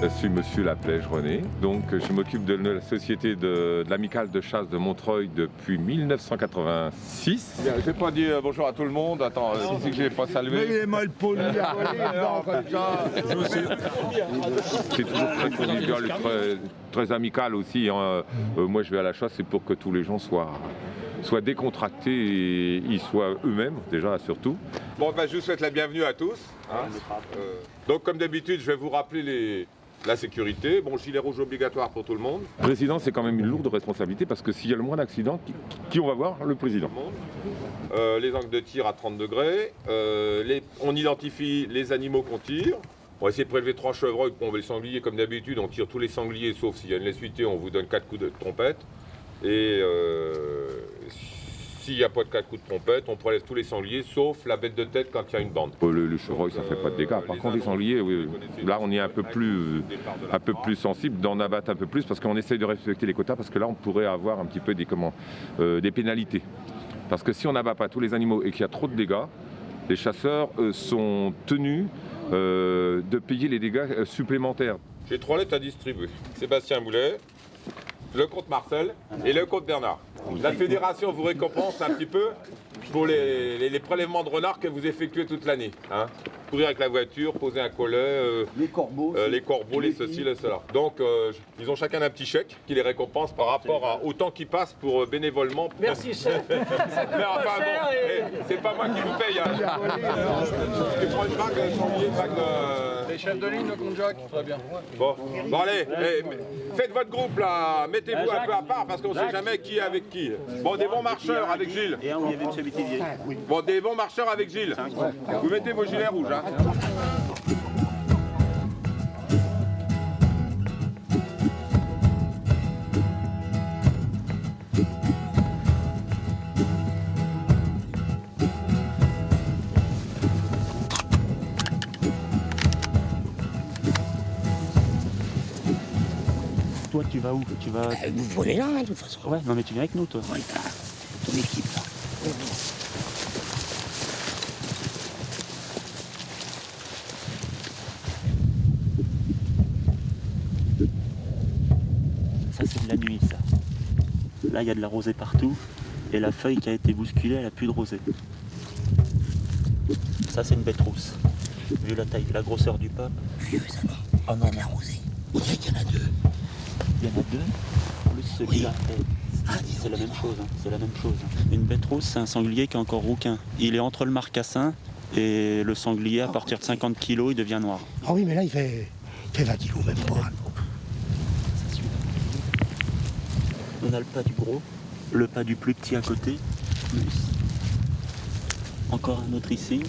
Je suis monsieur Laplège René, donc je m'occupe de la société de l'amicale de chasse de Montreuil depuis 1986. Je n'ai pas dit bonjour à tout le monde, attends, c'est que je n'ai pas salué. Mais il est mal poli, comme ça. C'est toujours très convivial, très amical aussi. Hein. Moi je vais à la chasse, c'est pour que tous les gens soient décontractés et ils soient eux-mêmes, déjà surtout. Bon, ben, je vous souhaite la bienvenue à tous. Hein. Donc comme d'habitude, je vais vous rappeler la sécurité. Bon, gilet rouge obligatoire pour tout le monde. Le président, c'est quand même une lourde responsabilité parce que s'il y a le moins d'accidents, qui on va voir? Le président. Les angles de tir à 30 degrés. On identifie les animaux qu'on tire. On va essayer de prélever 3 chevreuils pour les sangliers comme d'habitude. On tire tous les sangliers, sauf s'il y a une laisse-huitée, on vous donne 4 coups de trompette. Et s'il n'y a pas de 4 coups de trompette, on prélève tous les sangliers, sauf la bête de tête quand il y a une bande. Le chevreuil, ça ne fait pas de dégâts. Par contre, les sangliers, oui, là, on est un peu plus sensible d'en abattre un peu plus parce qu'on essaye de respecter les quotas parce que là, on pourrait avoir un petit peu des pénalités. Parce que si on n'abat pas tous les animaux et qu'il y a trop de dégâts, les chasseurs sont tenus de payer les dégâts supplémentaires. J'ai 3 lettres à distribuer. Sébastien Boulet, le comte Marcel et le comte Bernard. La fédération vous récompense un petit peu pour les prélèvements de renards que vous effectuez toute l'année. Hein. Courir avec la voiture, poser un collet, les corbeaux, les ceci, les cela. Donc ils ont chacun un petit chèque qui les récompense par rapport au temps qu'ils passent pour bénévolement. Merci chef. Mais enfin bon, c'est pas moi qui vous paye. Hein. Tu prends une bague, une bague de... Les chefs de ligne, le compte Jacques, très bien. Bon allez, faites votre groupe là, mettez-vous un peu à part parce qu'on ne sait jamais qui est avec qui. Bon, des bons marcheurs avec Gilles. Et on y avait M. Bitivier. Bon, des bons marcheurs avec Gilles. Vous mettez vos gilets rouges. Hein. Toi, tu vas où? Tu vas... Vous allez là, hein, de toute façon. Ouais, non mais tu viens avec nous, toi. Ouais, ton équipe, là. Ça, c'est de la nuit, ça. Là, il y a de la rosée partout. Et la feuille qui a été bousculée, elle a plus de rosée. Ça, c'est une bête rousse. Vu la taille, la grosseur du pomme. Vieux, ça, non. Oh non, Il y a de la rosée. On dirait qu'il y en a 2. Il y en a 2. Plus celui-là. C'est la même chose. Hein. C'est la même chose. Une bête rousse, c'est un sanglier qui est encore rouquin. Il est entre le marcassin et le sanglier, à partir de 50 kg, il devient noir. Ah oui, mais là, il fait 20 kilos, même pas. On a le pas du gros, le pas du plus petit à côté, plus. Encore un autre ici.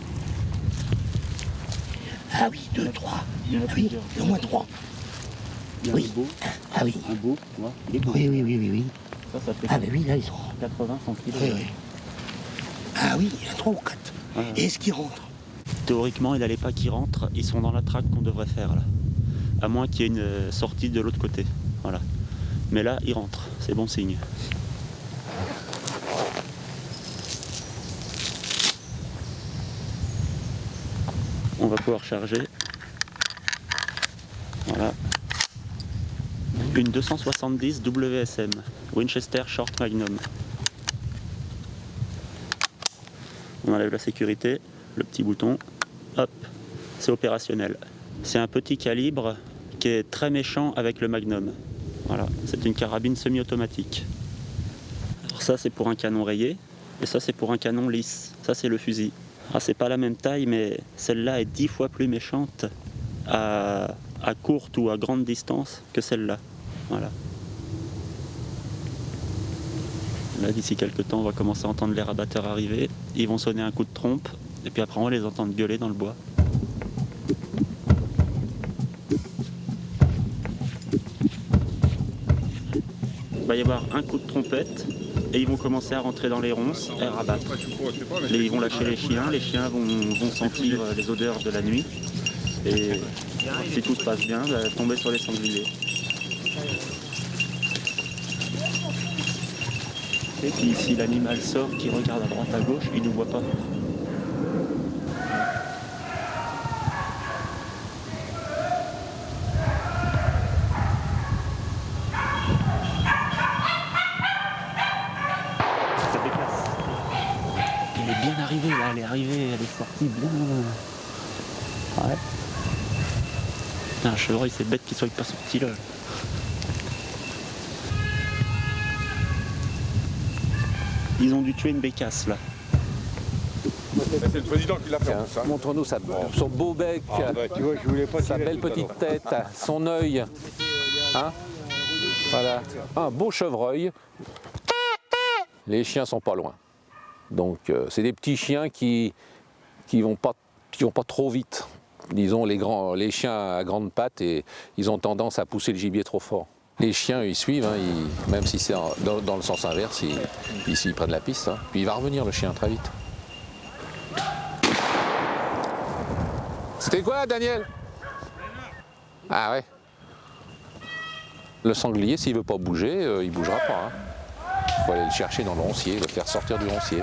Ah oui, 2, 3. Il y en a Ah oui, plusieurs. au moins 3. Il y a Oui. un beau, Ah oui. un beau, tu vois, il est beau. Oui. Ça fait Ah ben oui, là, ils sont... 80, 100 kg. Oui. Ah oui, il y en a 3 ou 4. Ouais. Et est-ce qu'ils rentrent? Théoriquement, il a les pas qui rentrent, ils sont dans la traque qu'on devrait faire là. À moins qu'il y ait une sortie de l'autre côté. Voilà. Mais là, il rentre, c'est bon signe. On va pouvoir charger. Voilà. Une 270 WSM, Winchester Short Magnum. On enlève la sécurité, le petit bouton, hop, c'est opérationnel. C'est un petit calibre qui est très méchant avec le Magnum. Voilà, c'est une carabine semi-automatique. Alors ça c'est pour un canon rayé, et ça c'est pour un canon lisse. Ça c'est le fusil. Alors c'est pas la même taille, mais celle-là est 10 fois plus méchante à courte ou à grande distance que celle-là. Voilà. Là, d'ici quelques temps, on va commencer à entendre les rabatteurs arriver. Ils vont sonner un coup de trompe, et puis après, on va les entendre gueuler dans le bois. Il va y avoir un coup de trompette, et ils vont commencer à rentrer dans les ronces et à rabattre. Et ils vont lâcher les chiens vont sentir les odeurs de la nuit. Et si tout se passe bien, tomber sur les sangliers. Et puis si l'animal sort, qui regarde à droite à gauche, il ne nous voit pas. elle est arrivée, elle est sortie bien. Ouais. Putain, un chevreuil, c'est bête qu'il soit pas sorti là. Ils ont dû tuer une bécasse là. C'est le président qui l'a fait. Tiens, montre-nous son beau bec, Tu vois, je voulais pas sa belle petite tête, son œil. Hein, voilà. Un beau chevreuil. Les chiens sont pas loin. Donc c'est des petits chiens qui vont pas trop vite. Disons les chiens à grandes pattes, et ils ont tendance à pousser le gibier trop fort. Les chiens, ils suivent, hein, même si c'est dans le sens inverse, ils prennent la piste. Hein. Puis il va revenir le chien très vite. C'était quoi, Daniel? Ah ouais. Le sanglier, s'il veut pas bouger, il bougera pas. Il faut aller le chercher dans le roncier, le faire sortir du roncier.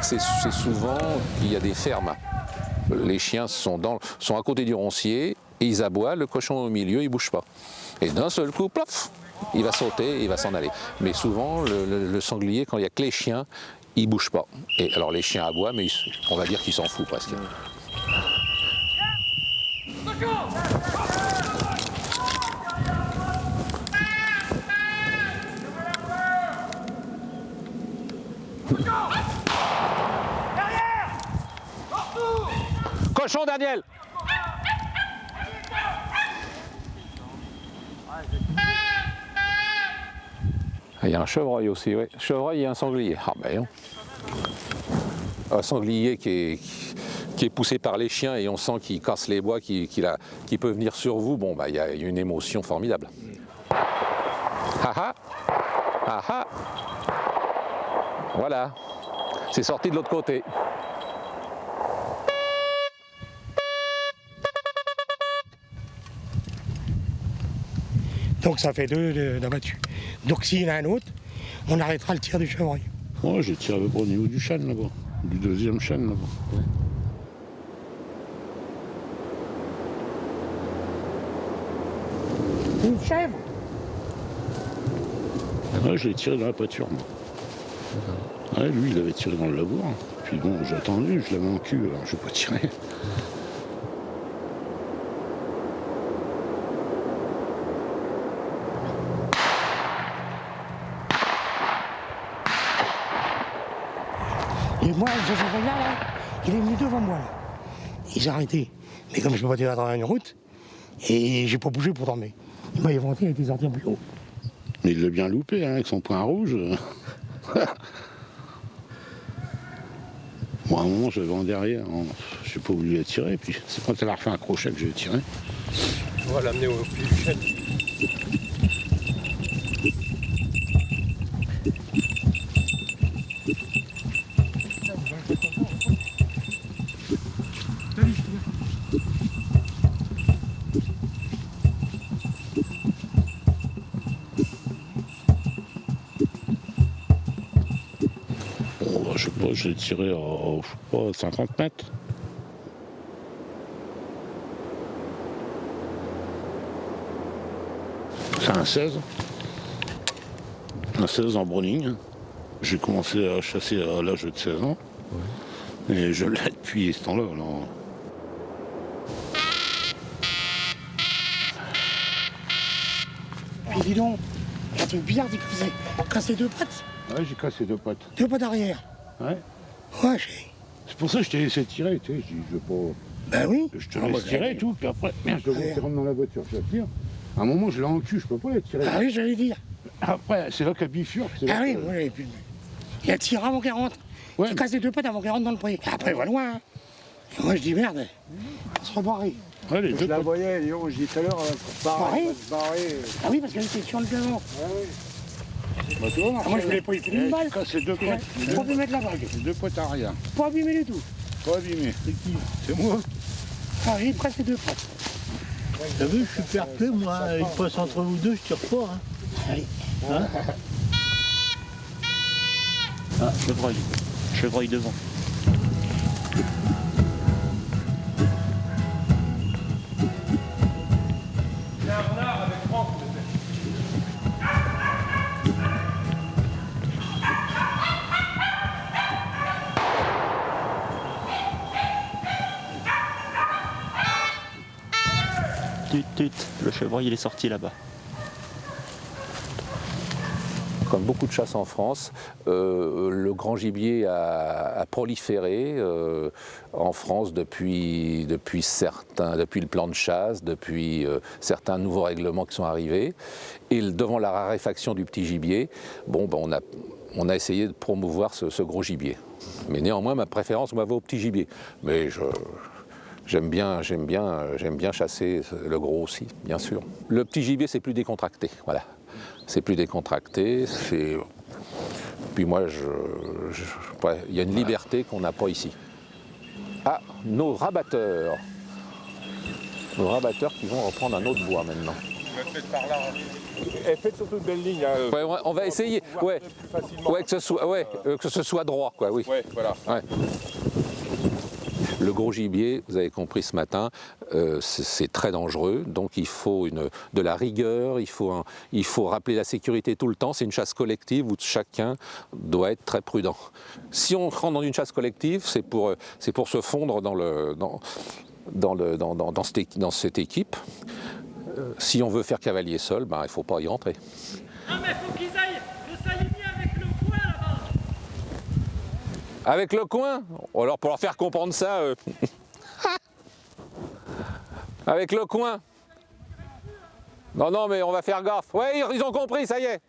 C'est souvent qu'il y a des fermes. Les chiens sont à côté du roncier et ils aboient, le cochon au milieu, il bouge pas. Et d'un seul coup, plof, il va sauter et il va s'en aller. Mais souvent, le sanglier, quand il n'y a que les chiens, il bouge pas. Et alors les chiens aboient, mais on va dire qu'ils s'en foutent presque. Cochon, Daniel! Il y a un chevreuil aussi, oui. Chevreuil et un sanglier. Ah ben non. Un sanglier qui est poussé par les chiens et on sent qu'il casse les bois, qu'il peut venir sur vous. Bon, bah, il y a une émotion formidable. Ah ah! Ah ah! Voilà. C'est sorti de l'autre côté. Donc ça fait 2 d'abattus. Donc s'il y en a un autre, on arrêtera le tir du chevreuil. Ouais, j'ai tiré au niveau du chêne là-bas, du deuxième chêne là-bas. Ouais. Une chèvre? Ouais, je l'ai tiré dans la pâture, moi. Ouais, lui, il avait tiré dans le labour. Puis bon, j'ai attendu, je l'avais en cul, alors je n'ai pas tiré. Et moi, ce chevreuil-là, il est venu devant moi, là. Il s'est arrêté. Mais comme je peux pas tirer à travers une route, et j'ai pas bougé pour dormir. Il m'a éventé, il était sorti en plus haut. Mais il l'a bien loupé, hein, avec son point rouge. Bon, à un moment, je l'avais en derrière. Je n'ai pas voulu la tirer, puis c'est quand elle a refait un crochet que j'ai tiré. On va l'amener au pied du chêne. Je sais pas, je l'ai tiré à 50 mètres. C'est un 16. Un 16 en Browning. J'ai commencé à chasser à l'âge de 16 ans. Ouais. Et je l'ai depuis ce temps-là. Alors. Puis dis donc, il y a un truc bizarre, c'est que vous cassé 2 pattes. Ouais, j'ai cassé 2 pattes. 2 pattes arrière. Ouais. Ouais, c'est pour ça que je t'ai laissé tirer, tu sais. Je dis, je veux pas. Ben oui. Je te laisse tirer et tout, puis après, merde, je te rentre dans la voiture, je la tire. À un moment, je l'ai en cul, je peux pas la tirer. Ah oui, j'allais dire. Après, c'est là qu'elle bifurque. Ah oui, oui. Il a tiré avant qu'elle rentre. Ouais, il casse les 2 pattes avant qu'elle rentre dans le pré. Après, elle va loin. Hein. Et moi, je dis merde, elle se rebarrer. Ouais, les 2 Je la pattes. voyais, je dis tout à l'heure, elle va se barrer. Ah oui, parce qu'elle était sur le devant. Bah, tu vois, Moi, je voulais pas y filer une balle. C'est 2 pattes. Pas abîmer de la bague. C'est 2 pattes arrière. Pas abîmer du tout. Pas abîmé. C'est qui? C'est moi. Ah oui, presque 2 pattes. T'as vu, je suis fair play, moi. Il passe entre vous deux, je tire pas. Hein. Allez. Hein? Ah, chevreuil. Chevreuil devant. Tut, le chevreuil il est sorti là-bas. Comme beaucoup de chasses en France, le grand gibier a proliféré en France depuis le plan de chasse, depuis certains nouveaux règlements qui sont arrivés. Et devant la raréfaction du petit gibier, on a essayé de promouvoir ce gros gibier. Mais néanmoins, ma préférence va au petit gibier. Mais j'aime bien chasser le gros aussi, bien sûr. Le petit gibier, c'est plus décontracté, voilà. C'est plus décontracté, puis moi, il y a une liberté qu'on n'a pas ici. Ah, nos rabatteurs qui vont reprendre un autre bois maintenant. Faites surtout une belle ligne. Ouais, on va essayer, que ce soit droit, quoi, oui. Ouais, voilà. Ouais. Le gros gibier, vous avez compris ce matin, c'est très dangereux, donc il faut de la rigueur, il faut rappeler la sécurité tout le temps. C'est une chasse collective où chacun doit être très prudent. Si on rentre dans une chasse collective, c'est pour se fondre dans cette équipe. Si on veut faire cavalier seul, il ne faut pas y rentrer. Non mais faut qu'ils aillent le saligner avec le coin là-bas. Avec le coin? Alors pour leur faire comprendre ça, avec le coin. Non mais on va faire gaffe. Ouais, ils ont compris, ça y est.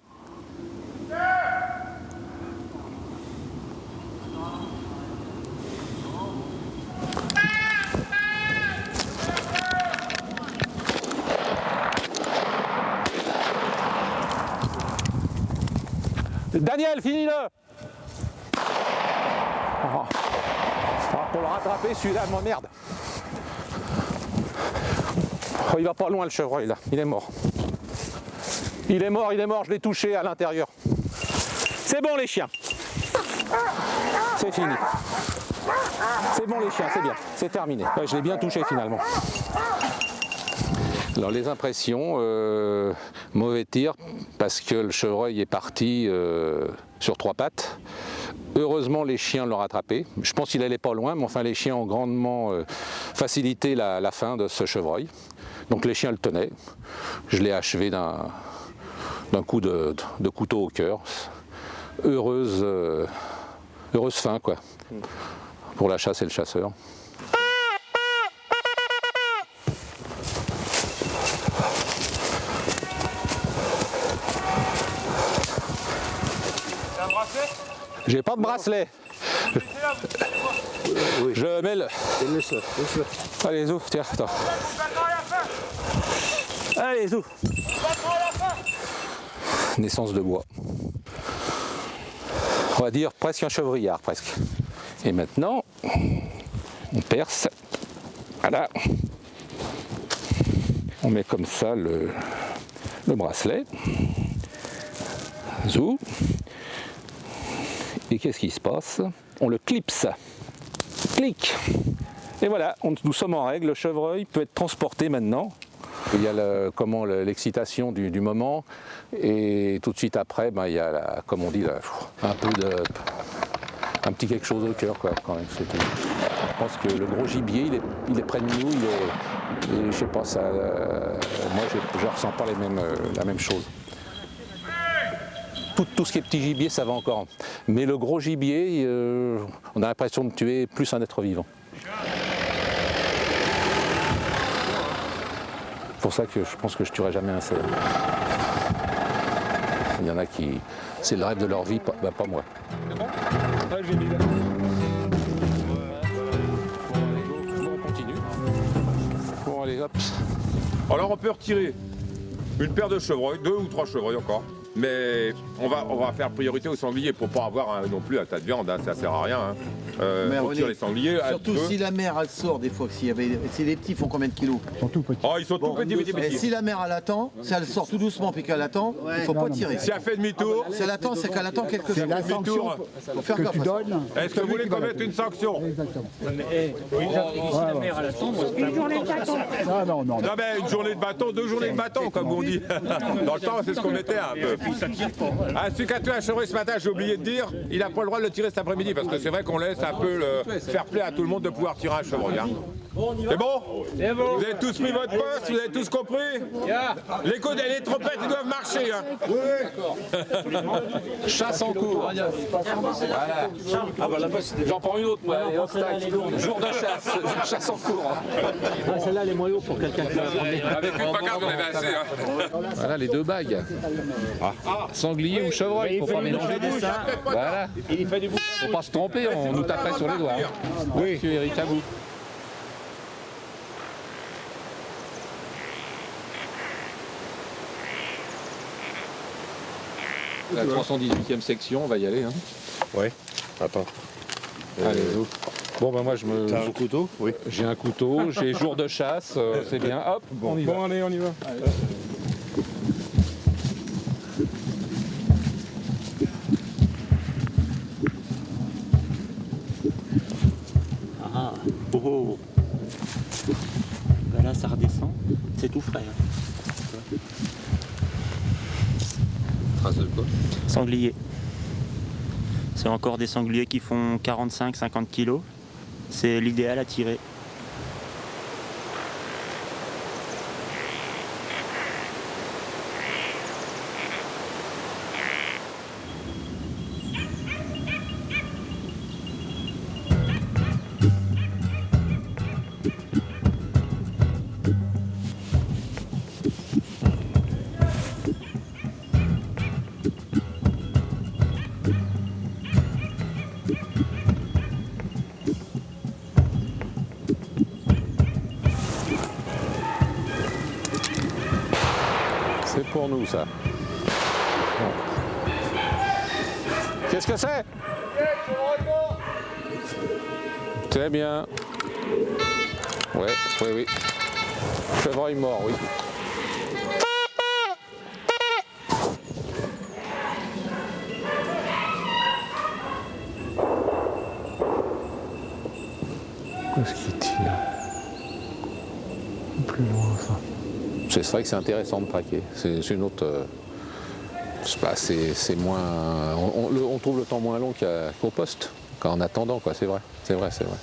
Daniel, finis-le! Oh. Pour le rattraper, celui-là, je m'emmerde. Oh, il va pas loin le chevreuil là, il est mort. Il est mort, je l'ai touché à l'intérieur. C'est bon les chiens. C'est fini. C'est bon les chiens, c'est bien, c'est terminé. Ouais, je l'ai bien touché finalement. Alors les impressions, mauvais tir parce que le chevreuil est parti sur 3 pattes. Heureusement les chiens l'ont rattrapé. Je pense qu'il allait pas loin, mais enfin les chiens ont grandement facilité la fin de ce chevreuil. Donc les chiens le tenaient. Je l'ai achevé d'un coup de couteau au cœur. Heureuse fin quoi, pour la chasse et le chasseur. J'ai pas de bracelet. Oui. Je mets le... Allez, zou, tiens, attends. Allez, zou. Naissance de bois. On va dire presque un chevrillard, presque. Et maintenant, on perce. Voilà. On met comme ça le bracelet. Zou. Et qu'est-ce qui se passe? On le clipse. Clic. Et voilà, nous sommes en règle. Le chevreuil peut être transporté maintenant. Il y a l'excitation du moment. Et tout de suite après, il y a, comme on dit, un petit quelque chose au cœur, quoi, quand même. Je pense que le gros gibier, il est près de nous. Je sais pas, ça, moi, je ne ressens pas la même chose. Tout ce qui est petit gibier, ça va encore. Mais le gros gibier, on a l'impression de tuer plus un être vivant. C'est pour ça que je pense que je ne tuerai jamais un cerf. Il y en a qui... C'est le rêve de leur vie, pas moi. C'est bon? Ouais, j'ai mis là. Bon, on continue. Bon, allez, hop. Alors on peut retirer une paire de chevreuils, 2 ou 3 chevreuils encore. Mais on va faire priorité aux sangliers pour pas avoir non plus un tas de viande, ça sert à rien. On tire les sangliers. Surtout si la mère elle sort des fois, si les petits font combien de kilos? Ils sont tout petits. Oh, ils sont tout petits. Et si la mère elle attend, si elle sort tout doucement puis qu'elle attend, il faut pas tirer. Si elle fait demi-tour, Si elle attend, c'est qu'elle attend quelque chose. C'est la sanction Faut faire que gaffe tu à ça. donnes. est-ce que vous voulez qu'on mette une sanction? Exactement. Si la mère à l'attendre, une journée de bâton. Non. Non mais une journée de bâton, 2 journées de bâton comme on dit. Dans le temps c'est ce qu'on mettait un peu. Ça tire pas. Ah, celui qui a tué un chevreuil ce matin, j'ai oublié de dire, il n'a pas le droit de le tirer cet après-midi parce que c'est vrai qu'on laisse un peu le fair play à tout le monde de pouvoir tirer un chevreuil. Hein. C'est bon? Vous avez tous pris votre poste, vous avez tous compris? Les coudes et les trompettes, ils doivent marcher. Hein. Chasse en cours. Voilà. J'en prends une autre, moi. Allez, hop, tac. Jour de chasse. Chasse en cours. Celle-là, elle est moins haut pour quelqu'un qui va prendre. Avec une pancarte, on avait assez. Hein. Voilà les deux bagues. Sanglier ou chevreuil, faut pas mélanger. Voilà. Faut pas se tromper, on nous taperait sur les doigts. Oui. Monsieur Eric Abou. La 318e section, on va y aller. Hein. Ouais. Attends. Allez, go. Bon, ben moi, je me. T'as un couteau? Oui. J'ai un couteau, j'ai jour de chasse, c'est bien. Hop, on y va. Bon, allez, on y va. Ah, oh, oh. Ben là, ça redescend. C'est tout frais. Hein. Trace de quoi? Sanglier. C'est encore des sangliers qui font 45-50 kilos. C'est l'idéal à tirer. C'est pour nous, ça. Qu'est-ce que c'est? C'est bien. Ouais, oui, oui. Chevreuil mort, oui. Qu'est-ce qu'il tire? Plus loin, ça. C'est vrai que c'est intéressant de traquer. C'est une autre. C'est moins. On trouve le temps moins long qu'au poste, qu'en attendant, quoi. C'est vrai. C'est vrai, c'est vrai.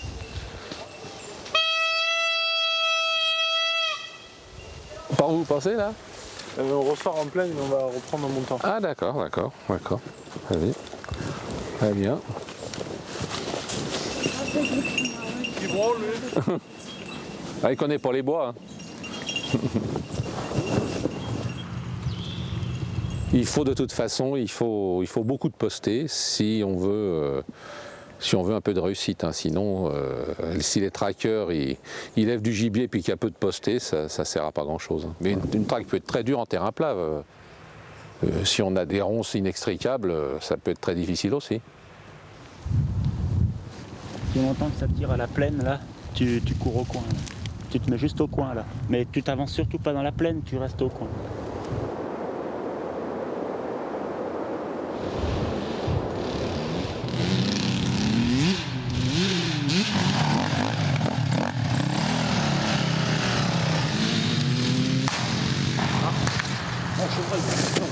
Par où vous pensez là? On ressort en pleine, mais on va reprendre en montant. Ah d'accord, d'accord, d'accord. Allez. Très bien. Qui branle, lui? Ah, il connaît pas les bois. Hein. Il faut de toute façon, il faut beaucoup de postés si on veut un peu de réussite. Hein. Sinon, si les traqueurs ils lèvent du gibier puis qu'il y a peu de postés, ça sert à pas grand chose. Hein. Mais une traque peut être très dure en terrain plat. Si on a des ronces inextricables, ça peut être très difficile aussi. Tu entends que ça tire à la plaine là, tu cours au coin. Là. Tu te mets juste au coin là. Mais tu t'avances surtout pas dans la plaine, tu restes au coin. Chevreuil.